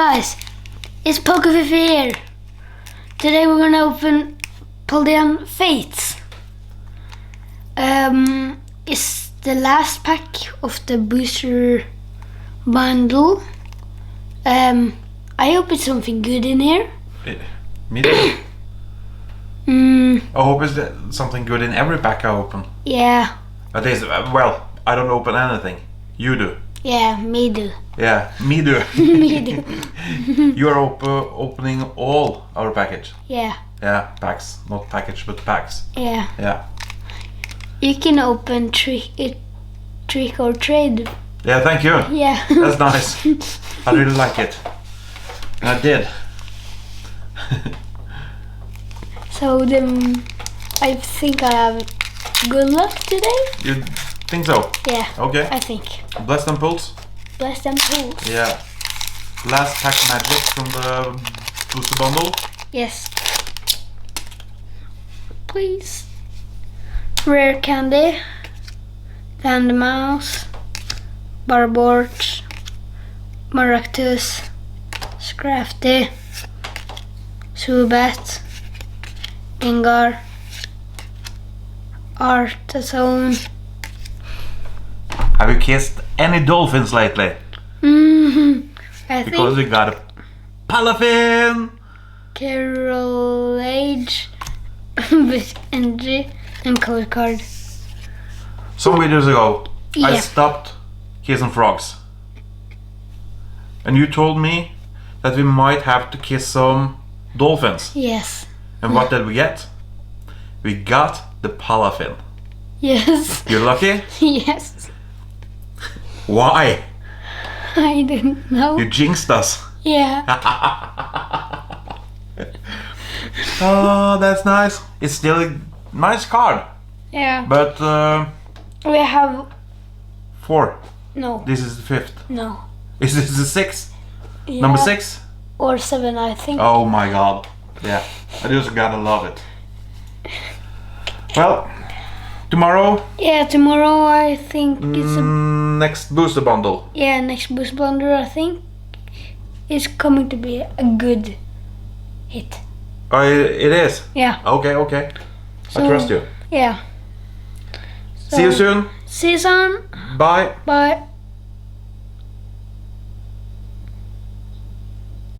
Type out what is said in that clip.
guys, it's PokeFifi here. Today we're gonna open Paldean Fates. It's the last pack of the booster bundle. I hope it's something good in here. Me too. I hope it's something good in every pack I open. Yeah. At least, well, I don't open anything. You do. Yeah, me do. Yeah, me do. Me do. You are opening all our package. Yeah. Yeah, packs. Not package, but packs. Yeah. Yeah. You can open trick or trade. Yeah, thank you. Yeah. That's nice. I really like it. And I did. So then, I think I have good luck today. You think so? Yeah. Okay. I think. Bless them pulls. Bless them pools. Yeah. Last pack magic from the booster bundle. Yes. Please. Rare candy. Land mouse. Barbort. Maractus. Scrafty. Subat. Ingar. Artazone. Have you kissed any dolphins lately? I Because think we got a Palafin! Carol Age. With energy and code card. Some videos ago, I Yeah. stopped kissing frogs. And you told me that we might have to kiss some dolphins. Yes. And what did we get? We got the Palafin. Yes. You're lucky? Yes. Why? I don't know. You jinxed us. Yeah. Oh, that's nice. It's still a nice card. Yeah. But We have 4. no. This is the 5th. No. Is this the 6th? Yeah. Number 6? Or 7, I think. Oh my god. Yeah. I just gotta love it. Well, tomorrow, Yeah, tomorrow I think it's a next booster bundle. next boost blunder I think is coming to be a good hit. It is? Yeah. Okay. I So- trust you. Yeah. See you soon. See you soon. Bye. Bye.